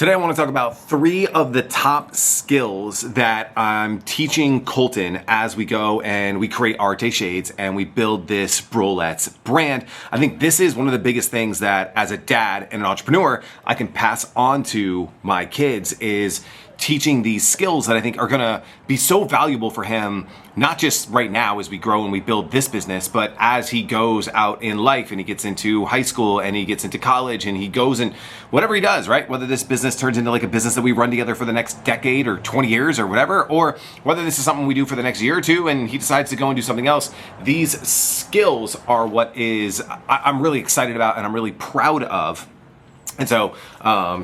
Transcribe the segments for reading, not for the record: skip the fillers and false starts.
Today I want to talk about 3 of the top skills that I'm teaching Colton as we go and we create Areté Shades and we build this Brollett brand. I think this is one of the biggest things that as a dad and an entrepreneur I can pass on to my kids is teaching these skills that I think are gonna be so valuable for him, not just right now as we grow and we build this business, but as he goes out in life and he gets into high school and he gets into college and he goes and whatever he does, right? Whether this business turns into like a business that we run together for the next decade or 20 years or whatever, or whether this is something we do for the next year or two and he decides to go and do something else, these skills are what I'm really excited about and I'm really proud of. And so,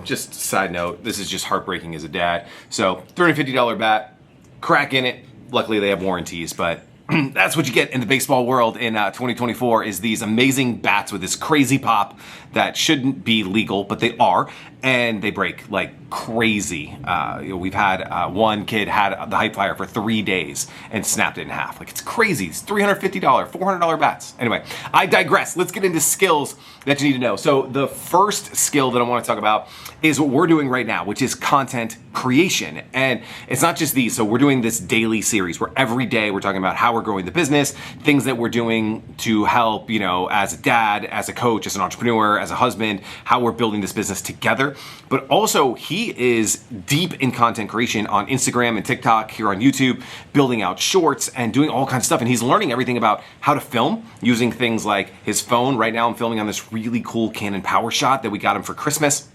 just side note, this is just heartbreaking as a dad. So, $350 bat, crack in it. Luckily, they have warranties, but that's what you get in the baseball world in 2024 is these amazing bats with this crazy pop that shouldn't be legal, but they are, and they break like crazy. We've had one kid had the Hype Flyer for 3 days and snapped it in half. Like, it's crazy. It's $350, $400 bats. Anyway, I digress. Let's get into skills that you need to know. So the first skill that I want to talk about is what we're doing right now, which is content creation. And it's not just these. So we're doing this daily series where every day we're talking about how we're growing the business, things that we're doing to help, as a dad, as a coach, as an entrepreneur, as a husband, how we're building this business together. But also he is deep in content creation on Instagram and TikTok, here on YouTube, building out shorts and doing all kinds of stuff. And he's learning everything about how to film using things like his phone. Right now I'm filming on this really cool Canon PowerShot that we got him for Christmas.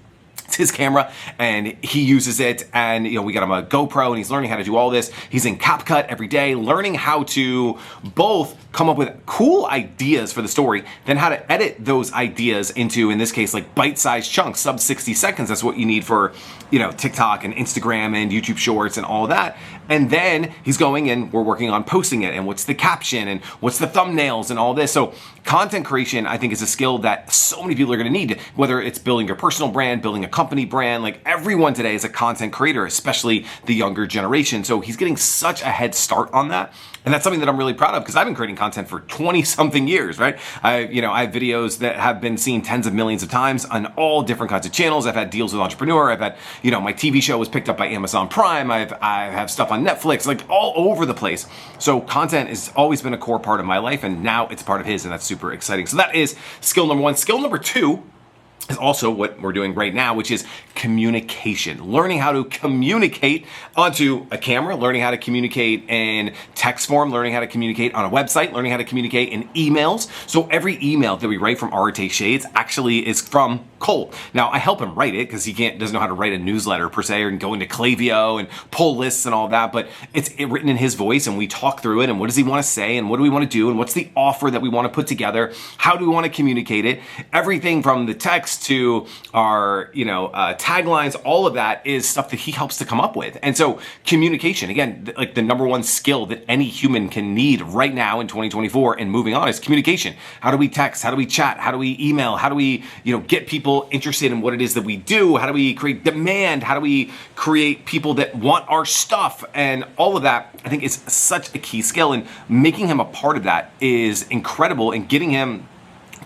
It's his camera and he uses it, and we got him a GoPro and he's learning how to do all this. He's in CapCut every day, learning how to both come up with cool ideas for the story, then how to edit those ideas into, in this case, like bite-sized chunks, sub 60 seconds. That's what you need for, TikTok and Instagram and YouTube Shorts and all that. And then he's going and we're working on posting it and what's the caption and what's the thumbnails and all this. So content creation, I think, is a skill that so many people are going to need, whether it's building your personal brand, building a company brand. Like, everyone today is a content creator, especially the younger generation. So he's getting such a head start on that. And that's something that I'm really proud of because I've been creating content for 20 something years, right? I have videos that have been seen tens of millions of times on all different kinds of channels. I've had deals with Entrepreneur. I've had, my TV show was picked up by Amazon Prime. I have stuff on Netflix, like all over the place. So content has always been a core part of my life, and now it's part of his, and that's super exciting. So that is skill number 1. Skill number 2 is also what we're doing right now, which is communication. Learning how to communicate onto a camera, learning how to communicate in text form, learning how to communicate on a website, learning how to communicate in emails. So every email that we write from Areté Shades actually is from Colt. Now, I help him write it because he doesn't know how to write a newsletter per se, or go into Klaviyo and pull lists and all that, but it's written in his voice and we talk through it and what does he want to say and what do we want to do and what's the offer that we want to put together, how do we want to communicate it, everything from the text to our taglines, all of that is stuff that he helps to come up with. And so communication, again, like the number 1 skill that any human can need right now in 2024 and moving on is communication. How do we text? How do we chat? How do we email? How do we get people interested in what it is that we do? How do we create demand? How do we create people that want our stuff? And all of that, I think, is such a key skill, and making him a part of that is incredible, and getting him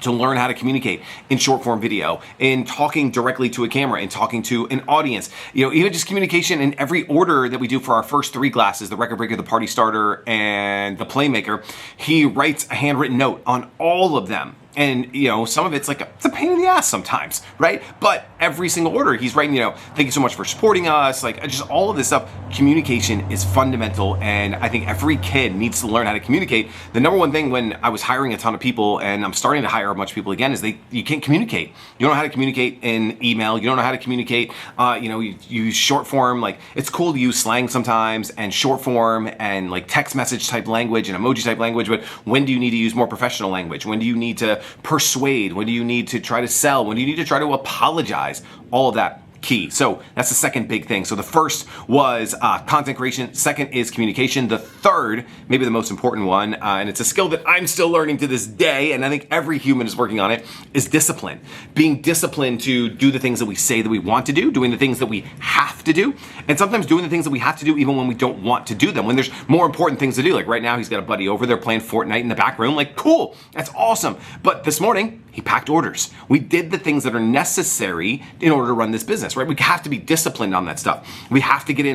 to learn how to communicate in short form video, in talking directly to a camera, in talking to an audience, even just communication in every order that we do for our first 3 glasses, the record breaker, the party starter, and the playmaker. He writes a handwritten note on all of them. And, some of it's it's a pain in the ass sometimes, right? But every single order he's writing, thank you so much for supporting us. Like, just all of this stuff. Communication is fundamental. And I think every kid needs to learn how to communicate. The number 1 thing when I was hiring a ton of people, and I'm starting to hire a bunch of people again, is you can't communicate. You don't know how to communicate in email. You don't know how to communicate, you use short form. Like, it's cool to use slang sometimes and short form and like text message type language and emoji type language. But when do you need to use more professional language? When do you need to persuade? When do you need to try to sell? When do you need to try to apologize? All of that key. So that's the second big thing. So the first was content creation. Second is communication. The third, maybe the most important one, and it's a skill that I'm still learning to this day, and I think every human is working on it, is discipline. Being disciplined to do the things that we say that we want to do, doing the things that we have to do, and sometimes doing the things that we have to do even when we don't want to do them, when there's more important things to do. Like right now, he's got a buddy over there playing Fortnite in the back room. Like, cool, that's awesome. But this morning, He packed orders. We did the things that are necessary in order to run this business, right? We have to be disciplined on that stuff. We have to get in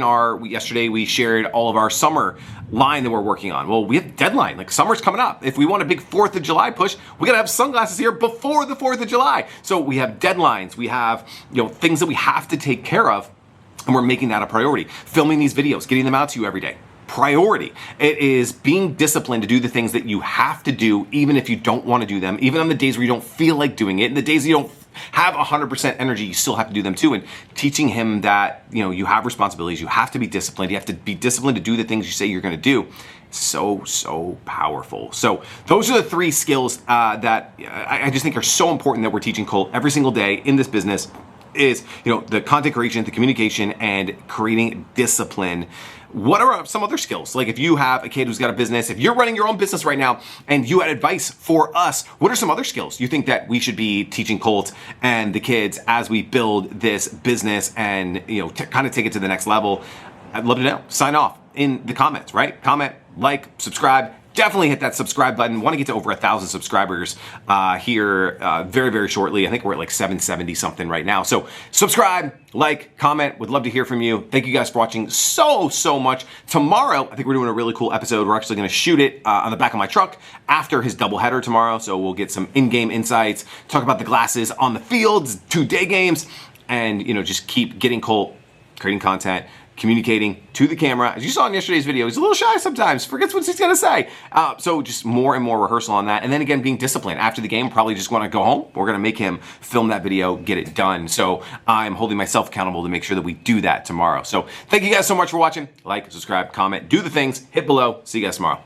yesterday we shared all of our summer line that we're working on. Well, we have a deadline, like summer's coming up. If we want a big 4th of July push, we gotta have sunglasses here before the 4th of July. So we have deadlines, we have, things that we have to take care of, and we're making that a priority. Filming these videos, getting them out to you every day. Priority. It is being disciplined to do the things that you have to do, even if you don't want to do them, even on the days where you don't feel like doing it, and the days you don't have 100% energy, you still have to do them too. And teaching him that, you have responsibilities, you have to be disciplined, you have to be disciplined to do the things you say you're going to do. So powerful. So those are the 3 skills that I just think are so important that we're teaching Colt every single day in this business is, the content creation, the communication, and creating discipline. What are some other skills? Like if you have a kid who's got a business, if you're running your own business right now and you had advice for us, what are some other skills you think that we should be teaching Colt and the kids as we build this business and, kind of take it to the next level? I'd love to know. Sign off in the comments, right? Comment, like, subscribe. Definitely hit that subscribe button. Want to get to over 1,000 subscribers here very, very shortly. I think we're at like 770 something right now. So subscribe, like, comment. Would love to hear from you. Thank you guys for watching so much. Tomorrow, I think we're doing a really cool episode. We're actually going to shoot it on the back of my truck after his doubleheader tomorrow. So we'll get some in-game insights, talk about the glasses on the fields, 2-day games, and just keep getting Colt, creating content, communicating to the camera. As you saw in yesterday's video, he's a little shy sometimes, forgets what he's gonna say. So just more and more rehearsal on that. And then again, being disciplined. After the game, probably just wanna go home. We're gonna make him film that video, get it done. So I'm holding myself accountable to make sure that we do that tomorrow. So thank you guys so much for watching. Like, subscribe, comment, do the things, hit below. See you guys tomorrow.